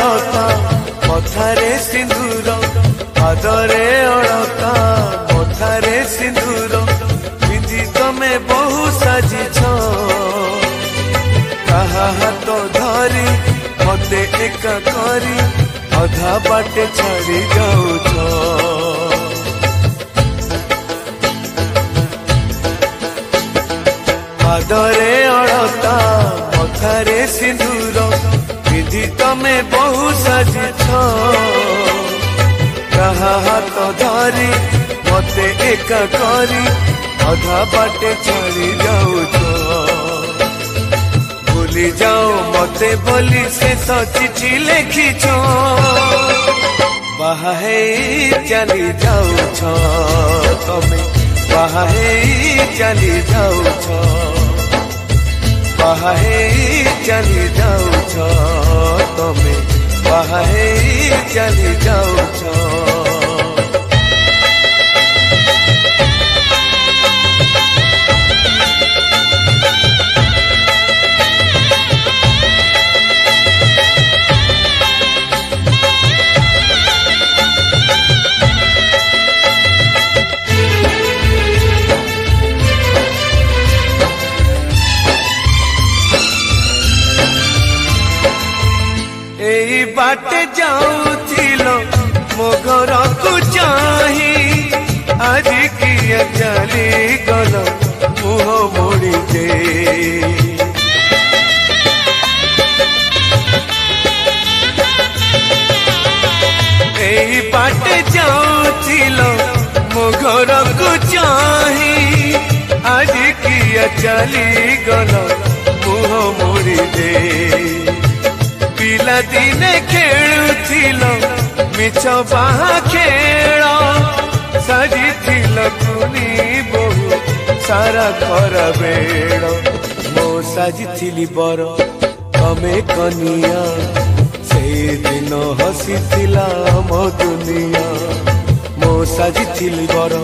ଅଳତା ମଥାରେ ସିନ୍ଦୁର ପାଦରେ ଅଳତା ମଥାରେ ସିନ୍ଦୁର ପିନ୍ଧି ତମେ ବହୁ ସାଜିଛ କାହା ହାତ ଧରି ମତେ ଏକା କରି ଅଧା ବାଟେ ଛାଡ଼ି ଯାଉଛ ପାଦରେ ଅଳତା ମଥାରେ ସିନ୍ଦୁର ପିନ୍ଧି ତମେ ବହୁ ସାଜିଛ କାହା ହାତ ଧରି ମତେ ଏକା କରି ଅଧା ବାଟେ ଛାଡ଼ି ଯାଉଛ ଭୁଲି ଯାଅ ମତେ ବୋଲି ଶେଷ ଚିଠି ଲେଖିଛ ବାହା ହେଇ ଚାଲି ଯାଉଛ ତମେ ବାହା ହେଇ ଚାଲି ଯାଉଛ ବାହା ହେଇ ଚାଲି ଯାଉଛ ତମେ ବାହା ହେଇ ଚାଲି ଯାଉଛ एई बाटे जाऊथिल मो घर को चाही आज किया चली गल मुह मोड़ी दे एई बाटे जाऊथिल मो घर को चाही आज किया चली गल मुह मोड़ी दे पिला दिने खेलुथिल मिछ बाहा खेल साजिथिल कुनी बहु सारा घर बेड़ मो साजिथिली बर तमे कनिया से दिन हसीथिला मो दुनिया मो साजिथिली बर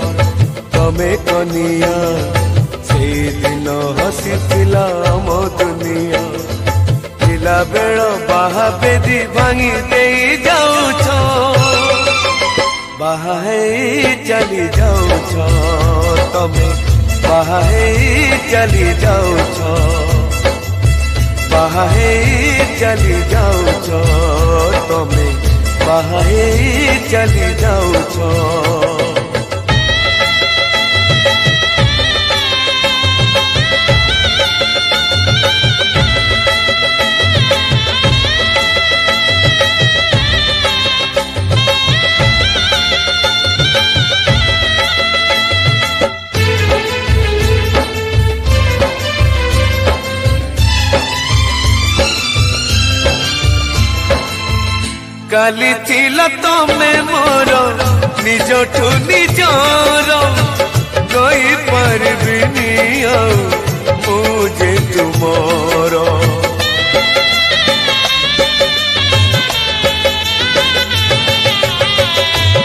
तमे कनिया से दिन हसीथिला मो दुनिया बेल बाहा बेदी भांगी दे जाऊछ बाहा हेई चली जाऊछ तमे बाहा हेई चली जाऊछ बाहा हेई चली जाऊछ तमे बाहा हेई चली जाऊछ काली थिल तमे मोर निजठू निजर कही पारबिनी मुझे तुमर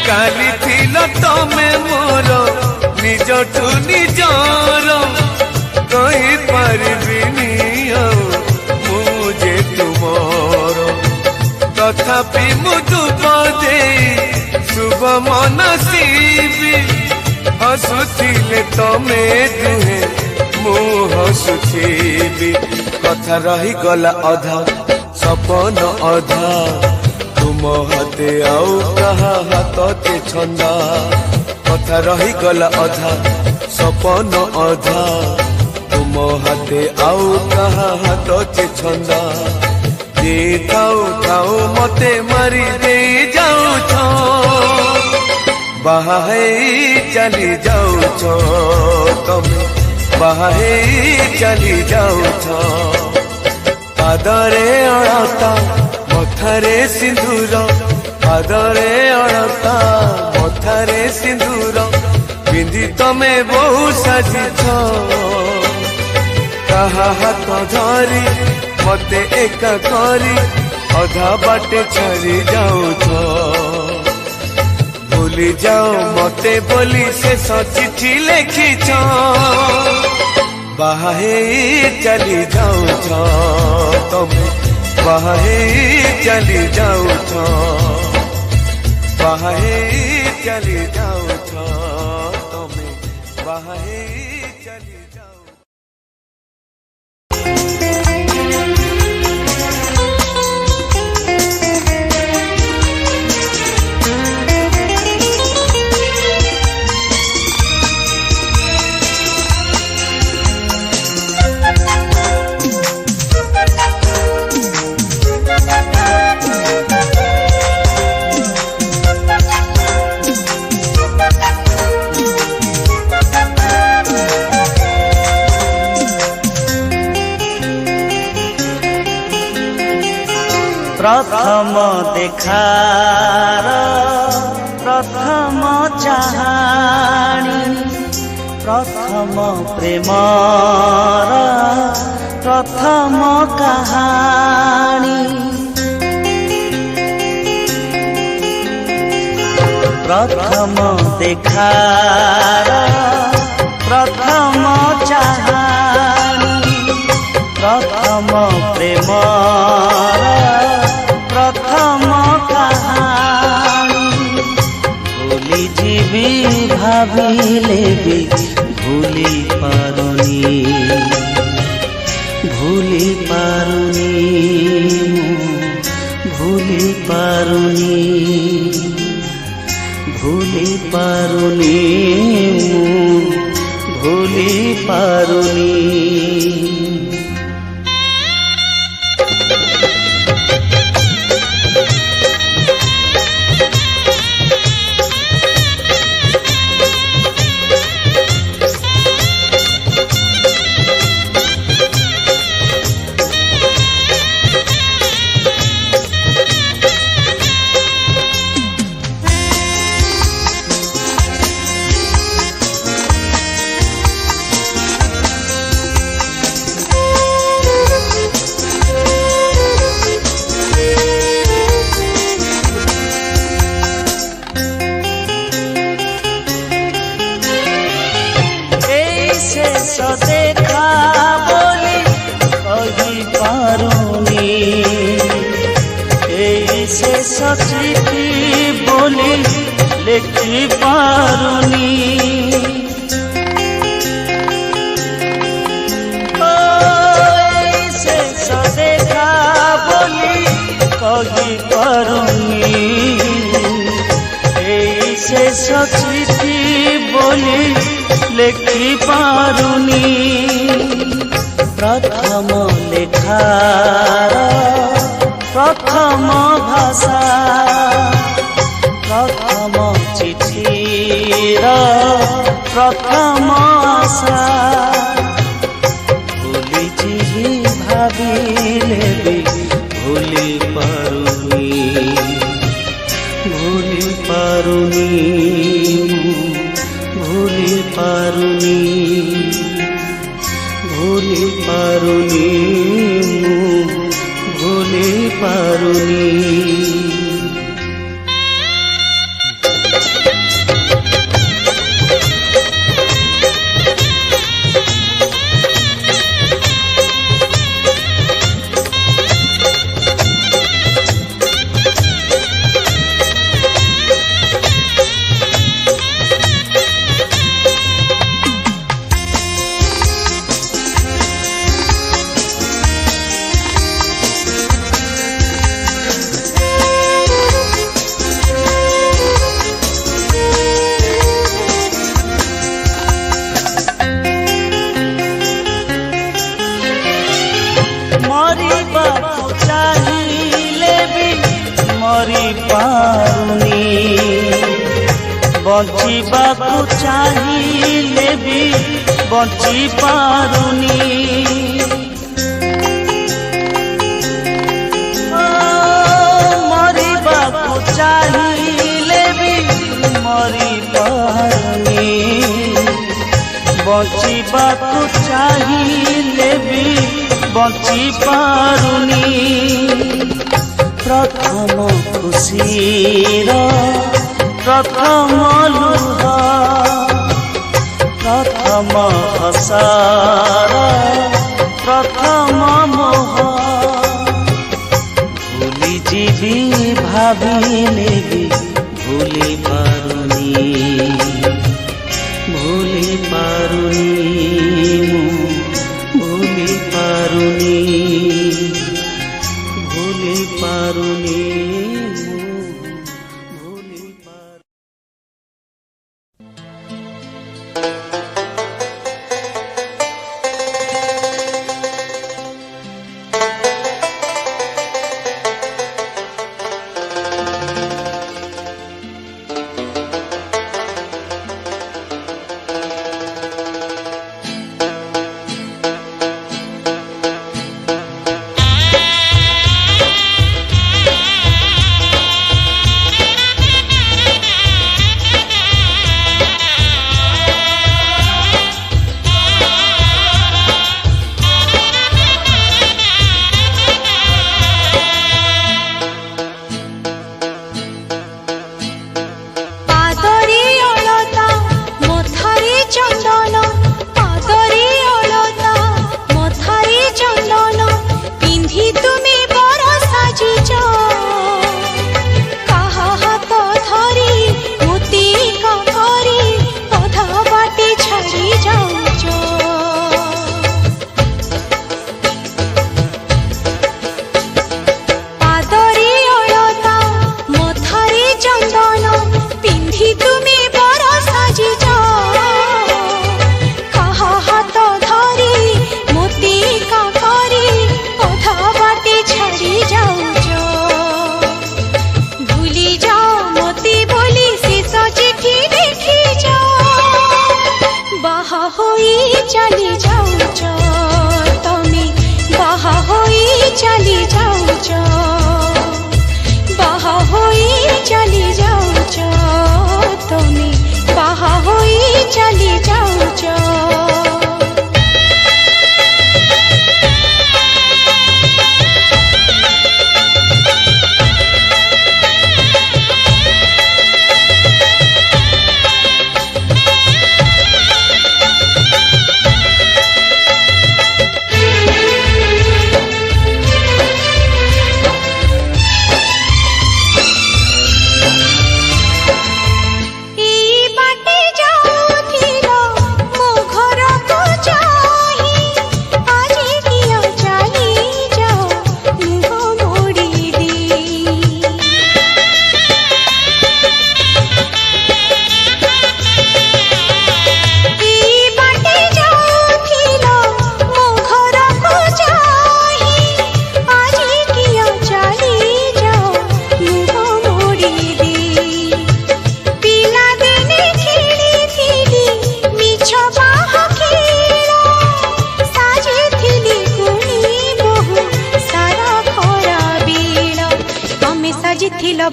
काली थिल तमे मोर निजठू निजर कही पारबिनी मुझे तुमर तथापि मुझु बदे शुभ मनसीबी हसुथिले तमे दुहे मु हसुथिबी कथा रही गला अधा सपन अधा तुम हाथे आउ कहा हाथते छंदा कथा रही गला अधा सपन अधा तुम हाथे आउ कहा हाथते छंदा थाऊ थाऊ मते मारी दे जाऊछ बाहा हेई चली जाऊछ तमे बाहा हेई चली जाऊछ पादरे अळता मथारे सिंदूर पादरे अळता मथारे सिंदूर पिंधि तमे बहु साजिछ कहा हाथ धरी मते एका करी अधा बाटे छाड़ी जाऊछ भूली जाओ मते बोली शेष चिठी लिखिछ बाहा हेई चली जाऊछ तमे बाहे चली जाऊछ बाहे चली जाऊछ तमे बाहे चली जाऊ प्रथम देखार प्रथम चाहाणी प्रथम प्रेमर प्रथम कहानी प्रथम देखार प्रथम चाहाणी प्रथम प्रेमर प्रथम कहानी भूली जीवी भाविले भी भूली पारुनी भूली पारुनी भूली पारुनी भूली पारुनी भूली पारुनी देखा बोली कही पारुनी ऐसे सचिति बोली लिखी पारुनी ऐसे देखा बोली कही पारुनी ऐसे सचिति बोली लेखी पारुनी प्रथम लेखार प्रथम भाषा प्रथम चिठीर प्रथम आशा भूली जीवी भाविले भी भूली पारुनी भूली पारुनी भूली पारुनी भूली पारुनी भूली पारुनी मरिबाकु चाहिले भी मरि पारुनी बंचिबाकु चाहिले भी बंची पारुनी मरिबाकु चाहिले भी मरि पारुनी बंचिबाकु चाहिले भी बंची पारुनी प्रथम खुशीर प्रथम लुह प्रथम हसार प्रथम मोह ଯିବି ଭାବିଲେ ବି ଭୁଲି ପାରୁନି, ଭୁଲି ପାରୁନି, ମୁଁ ଭୁଲି ପାରୁନି, ଭୁଲି ପାରୁନି, ମୁଁ ଭୁଲି ପାରୁନି।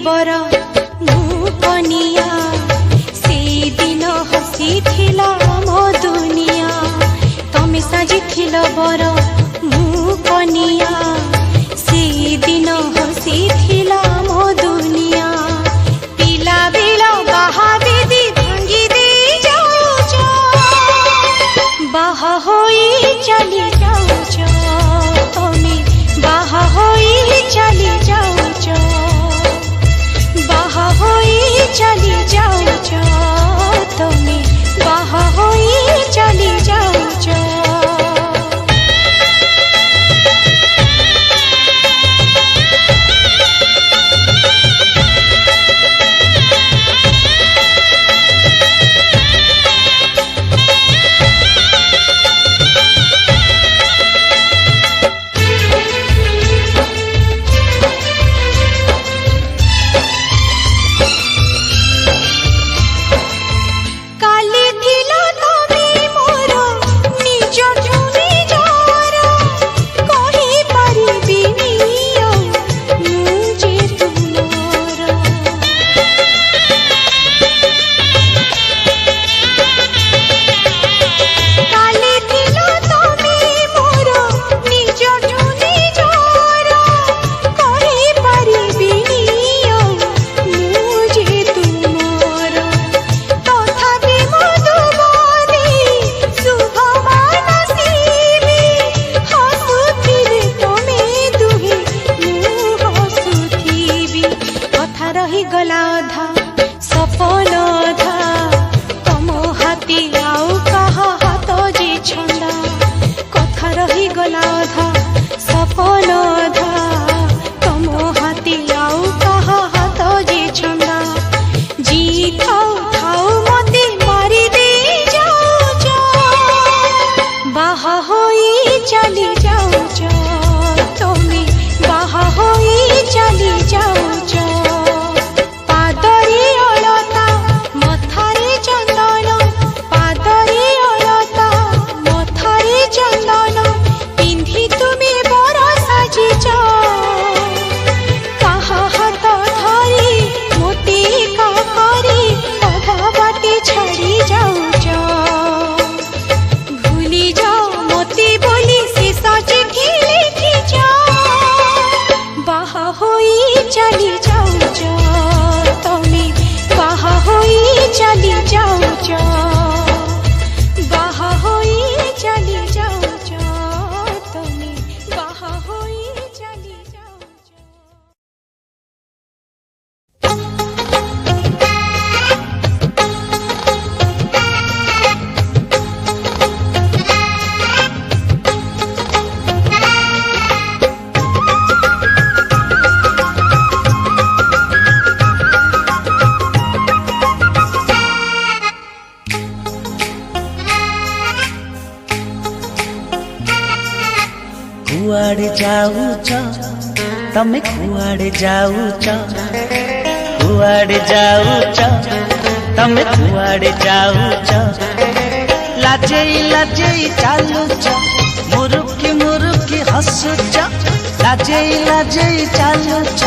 बर मु कनिया से दिन हसीथिला मो दुनिया तमे साजिथिल बर मु कनिया से दिन हसीथिला मो दुनिया पिला बेला बाहा बेदी भांगी दे जाऊच बाहा होई चली जाऊच तमे बाहा होई चली जाऊच बाहा होई चली जाऊच तमे बाहा होई चली जाऊच। रही गला अधा सपन अधा तम हाथी आउ कहा हाथ जे छंदा कथा रही गला अधा सपन अधा तम हाथी आउ कहा हाथ जे छंदा जी थाउ थाउ मते मारी दे जाऊ बाहा होई चली जाऊ तुम बाहा होई चली जाऊ पादरी अलता मथारे चंदन पादरी अलता मथारे चंदन पिंधि तुमे बर साजी कहा हाथ धरी मोती का करी अधा बाटे छाड़ी जाऊ भूली जाओ मोती बोली से सच लिखी बाहा होई चली जाऊ तुम बाहा होई चली जाऊ बाहा होई चली जाऊ तुम बाहा होई चली जाऊ कुआड़े जाऊच तमे कुआड़े जाऊच कुआड़े जाऊच तमे कुआड़े जाऊच लाजेई लाजेई चालुच मुरुकी मुरुकी हसुच लाजेई लाजेई चालुच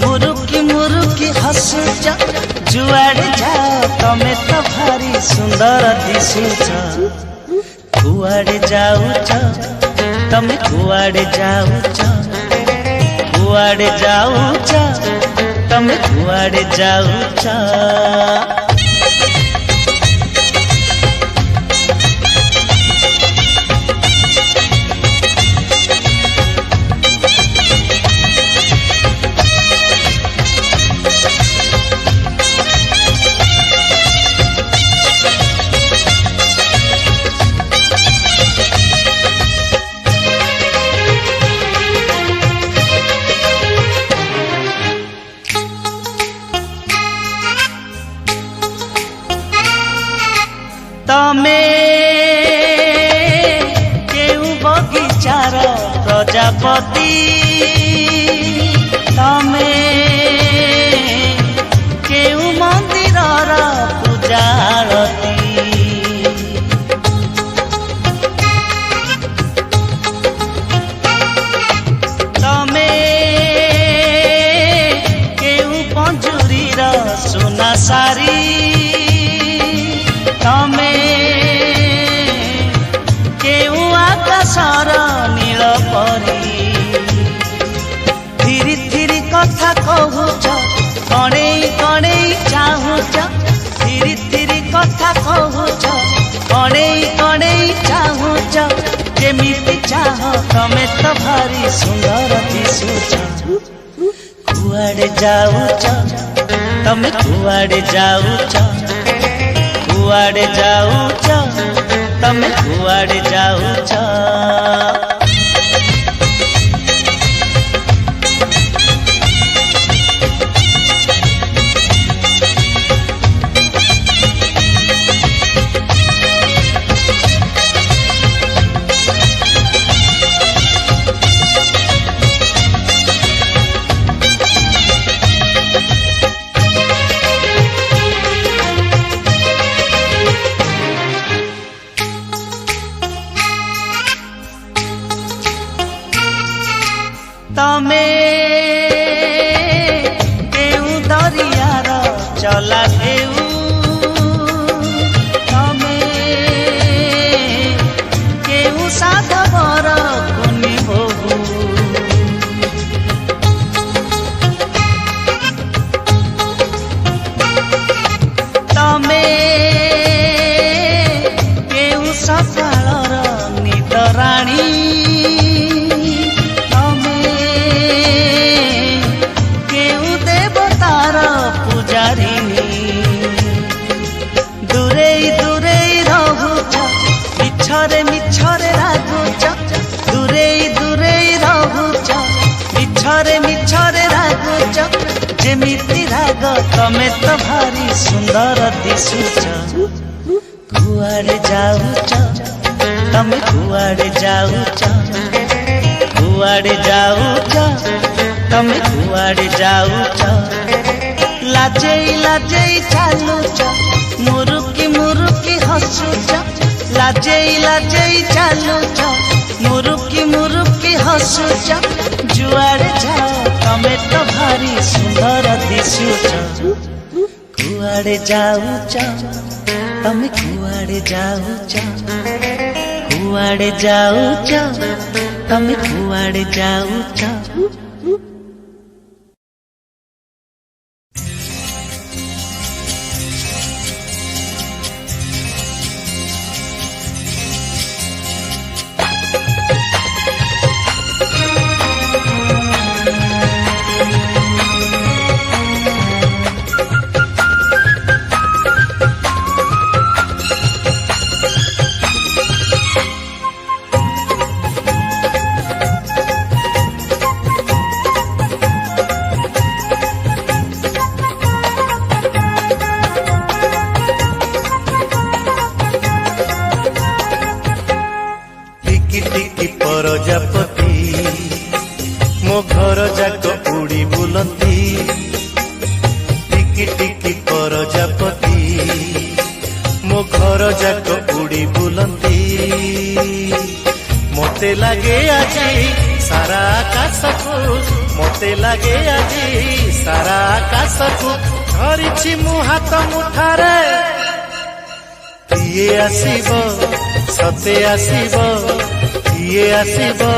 मुरुकी मुरुकी हसुच जुआड़े जाओ तमे तो भारी सुंदर दिसुच कुआड़े जाऊच तमे कुआड़े जाऊच कुआड़े जाऊच तमे कुआड़े जाऊच तमे केउ बगीचार प्रजापति तमे केउ मंदिरर पूजारती तमे केउ पंजुरीर सुना सारी तमे केउ आकाशर नील परी धीरे धीरे कथा कहूच कणेई कणेई चाहूच धीरे धीरे कथा कहूच कणेई कणेई चाहूच जेमिति चाह तमे तो भारी सुंदर दिसुच कुआड़े जाऊच तमे कुआड़े जाऊच कुआड़े जाऊच तमे कुआड़े जाऊच କେମିତି ରାଗ ତମେ ତ ଭାରି ସୁନ୍ଦର ଦିଶୁଛ କୁଆଡେ ଯାଉଛ ତମେ କୁଆଡେ ଯାଉଛ କୁଆଡେ ଯାଉଛ ତମେ କୁଆଡେ ଯାଉଛ ଲାଜେଇ ଲାଜେଇ ଚାଲୁଛ ମୁରୁକି ମୁରୁକି ହସୁଛ ଲାଜେଇ ଲାଜେଇ ଚାଲୁଛ ମୁରୁକି ମୁରୁକି ହସୁଛ ଯୁଆଡେ ଯାଅ ତମେ ତ ଭାରି ସୁନ୍ଦର ଦିଶୁଛ କୁଆଡେ ଯାଉଛ ତମେ କୁଆଡେ ଯାଉଛ କୁଆଡେ ଯାଉଛ ତମେ କୁଆଡେ ଯାଉଛ प्रजापति मो घर जाक उड़ी बुलती टिकी टिकी प्रजापति मो घर जाक उड़ी बुलती मते लगे आज सारा आकाश को मते लगे आज सारा आकाश को धरिछि मु हाथ मुठारे किए आसीबो सते आसीबो किए आसीबो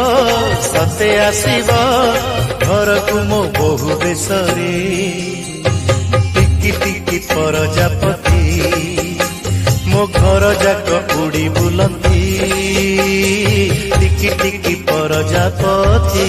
सते आसीबो घर को मो बहु बेसरी टिकी टिकी प्रजापति मो घर जाक उड़ी बुलती टिकी टिकी प्रजापति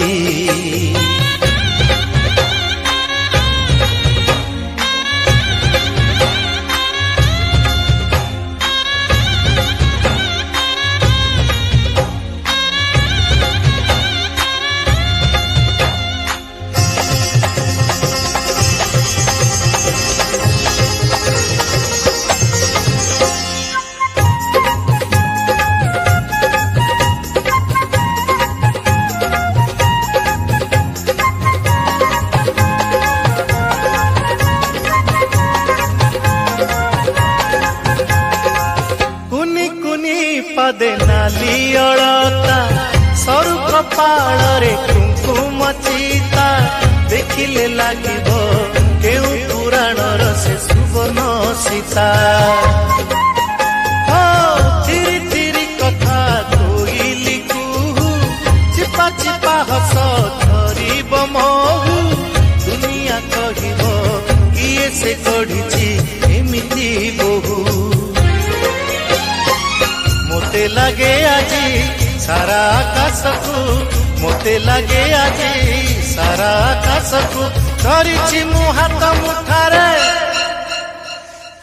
पदे नाली अड़ता सरू कपाल रे कुंकुम चिता देखिले लागिबो केउ पुराण से सुबर्ण सीता हो चिरी चिरी कथा कोइली कुहू चिपा चिपा हस धरिब महू दुनिया कहिबो किए से गढ़िछि एमिति बहु मोते लगे आजी सारा आकाश को मोते लगे आजी सारा आकाश को धरिछि मु हाथ मुठारे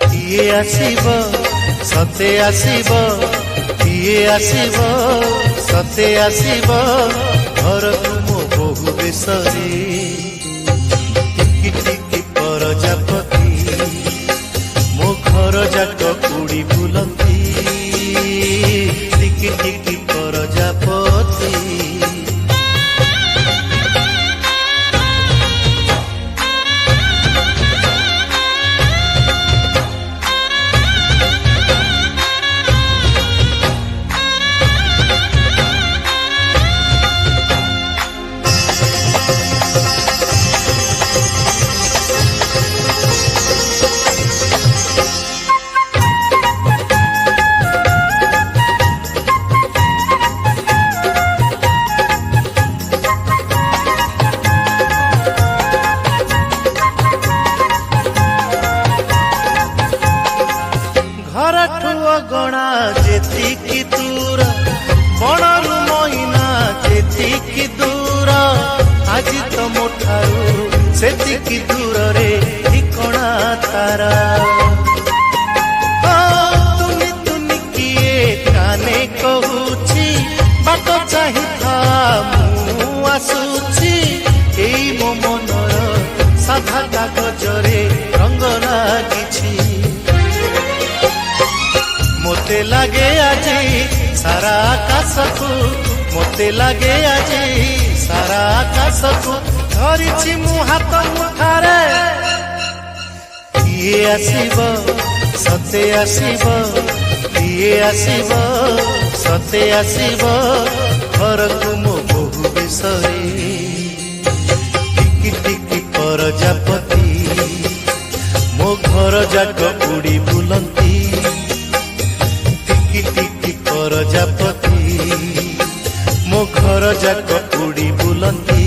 किए आसीबो सते आसीबो किए आसीबो सते आसीबो घर को मो बहु बेसरी टिकी टिकी प्रजापति मो घर जाक उड़ी बुलती टिकी टिकी प्रजापति गणा जेतिकी दूर बणरू महीना जेतिकी दूर आज तो मोठारू सेतिकी दूर रे ठिकणा तारा तुनी तुनी किए काने कहूची बाट चाहिथा मु आसुची एई मो मनर साधा कागजरे ମତେ ଲାଗେ ଆଜି ସାରା ଆକାଶକୁ ମତେ ଲାଗେ ଆଜି ସାରା ଆକାଶକୁ ଧରିଛି ମୁଁ ହାତ ମୁଠାରେ କିଏ ଆସିବ ସତେ ଆସିବ କିଏ ଆସିବ ସତେ ଆସିବ ଘରକୁ ମୋ ବୋହୁ ବେଶରେ ଟିକି ଟିକି ପ୍ରଜାପତି ମୋ ଘର ଯାକ ଉଡ଼ି ବୁଲନ୍ତି ଟିକି ଟିକି ପ୍ରଜାପତି ମୋ ଘର ଯାକ ଉଡ଼ି ବୁଲନ୍ତି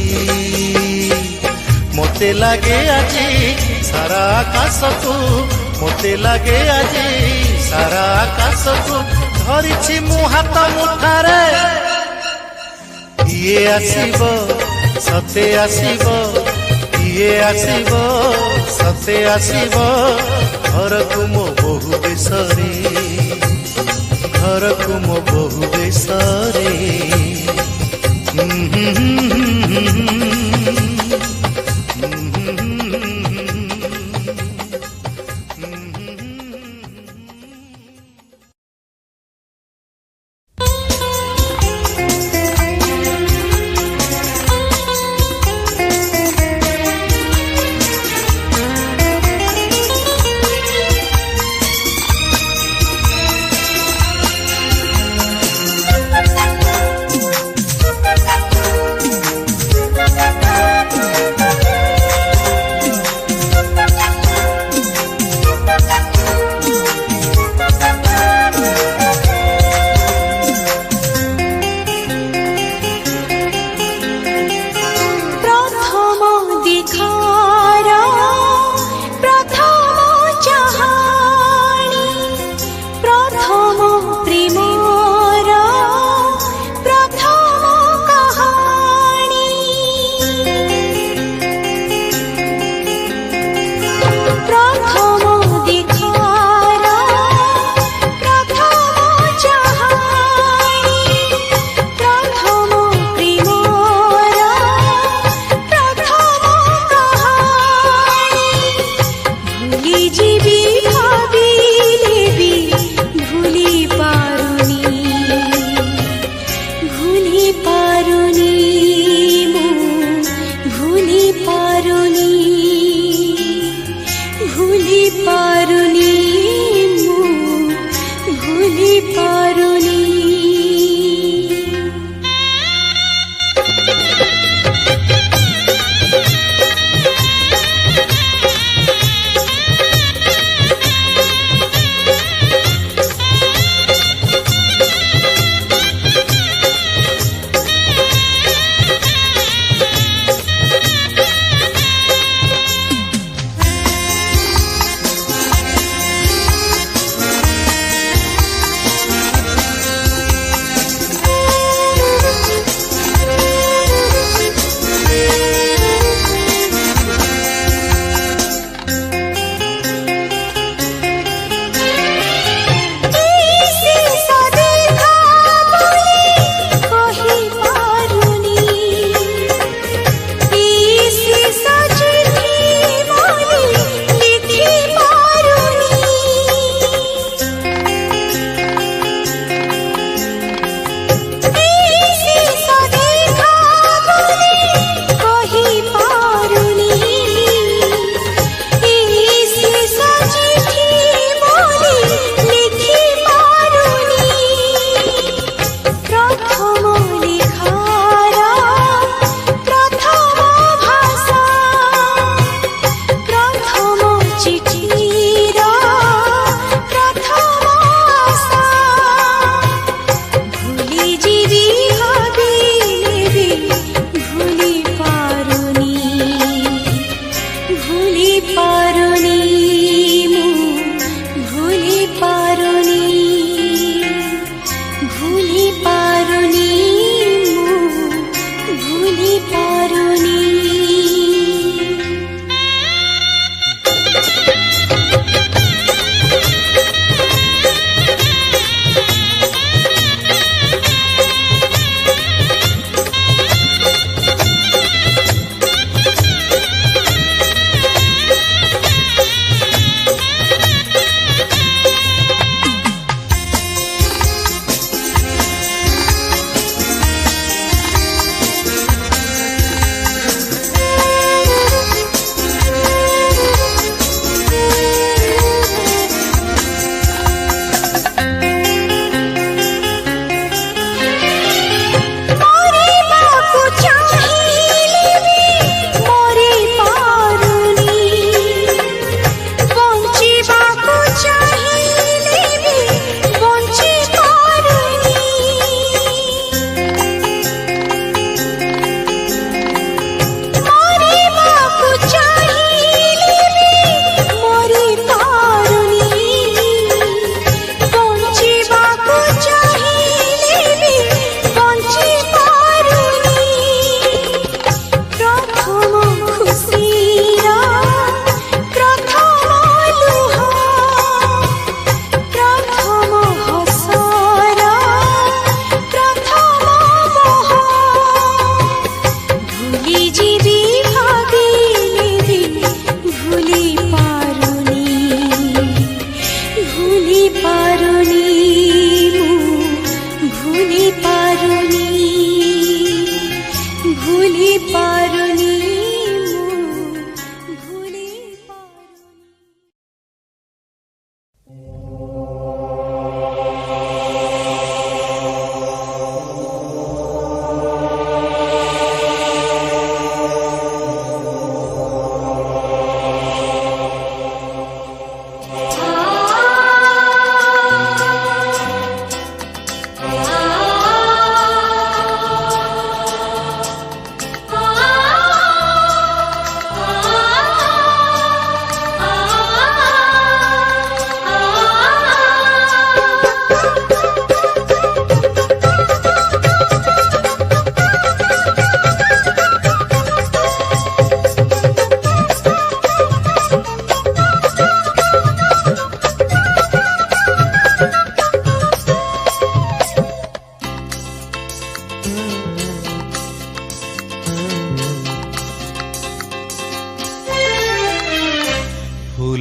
ମତେ ଲାଗେ ଆଜି ସାରା ଆକାଶକୁ ମତେ ଲାଗେ ଆଜି ସାରା ଆକାଶକୁ ଧରିଛି ମୁଁ ହାତ ମୁଠାରେ କିଏ ଆସିବ ସତେ ଆସିବ କିଏ ଆସିବ ସତେ ଆସିବ ଘରକୁ ମୋ ବୋହୁ ବେଶରେ ଘରକୁ ମୋ ବୋହୁ ବେଶରେ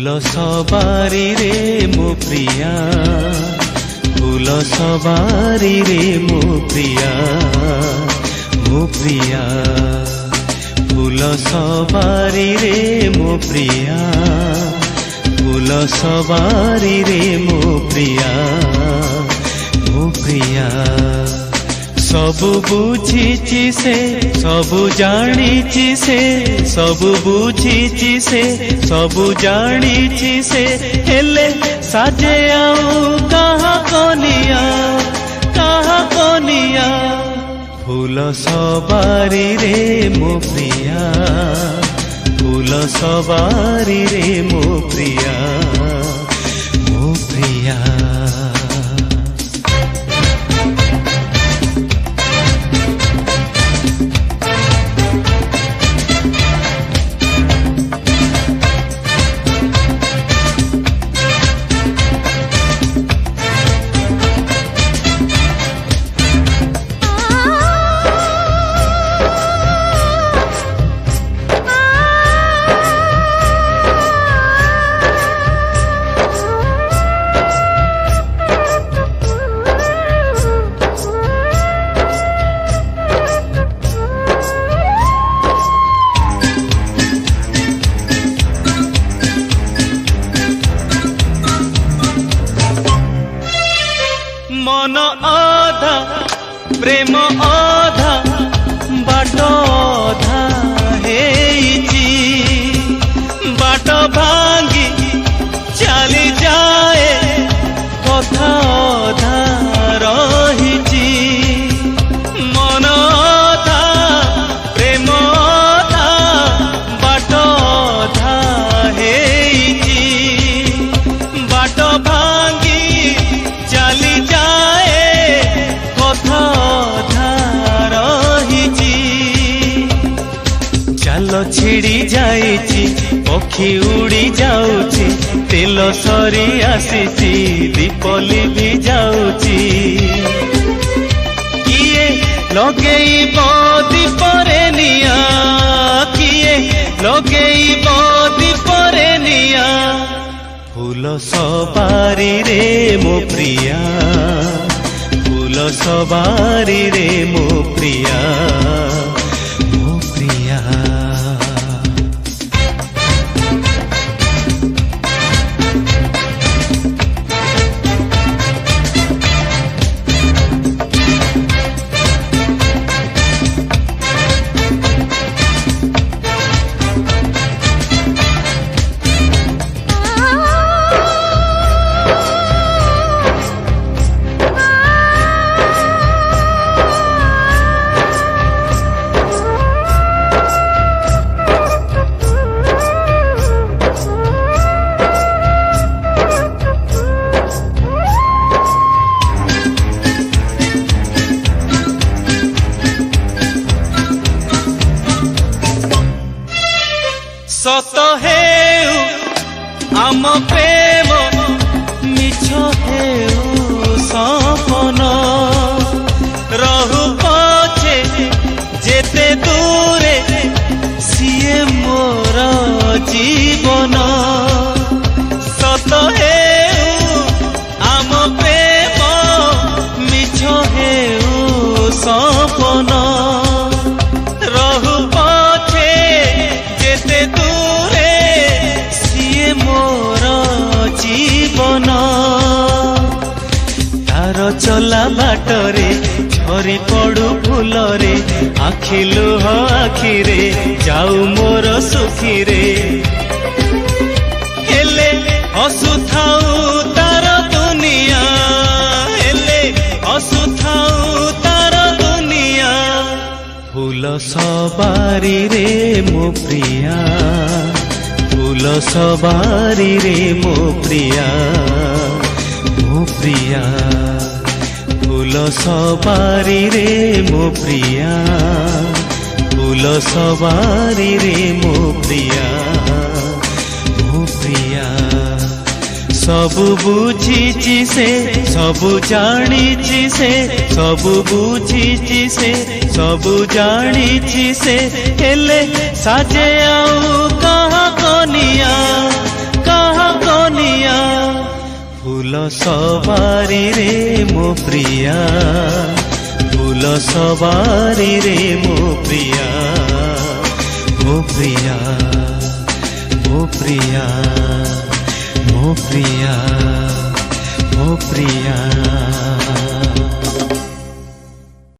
फूल सवारी रे मो प्रिया फूल सवारी रे मो प्रिया मो प्रिया फूल सवारी रे मो प्रिया फूल सवारी रे मो प्रिया मो प्रिया सबु बुझीची से सबु जानीची से सबु बुझीची से सबु जानीची से हेले साजे आऊ कहाँ कोनिया फूल सवारी रे मो प्रिया फूल सवारी रे मो प्रिया मो प्रिया मन आधा प्रेम आधा बाट आधा हेइची बाट भांगी चली जाए कथा आधा रहिची मन आधा प्रेम आधा बाट आधा हेइची बाट भांगी चली जाए कथा रहिची जाल छिड़ी जाइची पक्षी उड़ी जाउची तेल सरी आसीची दीप लिभि जाउची किए लगेइब दीपरे निया किए लगेइब दीपरे निया फूल सवारी रे मो प्रिया फूल सवारी रे मो प्रिया मो प्रिया सत हेउ आम प्रेम मिछ हेउ सपन रहु पछे जेते दूरे सिए मोर जीवन सत हेउ आम प्रेम मिछ हेउ सपन रहु पछे जेते दूरे सिए मोर जीवन तार चला बाटरे झरी पड़ू फूलरे आखि लुह आखिरे जाऊ मोर सुखीरे हेले हसुथाऊ तार दुनिया हेले हसुथाऊ तार दुनिया फूल सवारी रे मो प्रिया फूल सवारी रे मो प्रिया मो प्रिया फूल सवारी रे मो प्रिया फूल सवारी रे मो प्रिया मो प्रिया सबु बुझीची से सबु जानीची से सबु बुझीची से सबु जानीची से हेले साजे आऊ कहाँ फूल सवारी रे मो प्रिया फूल सवारी रे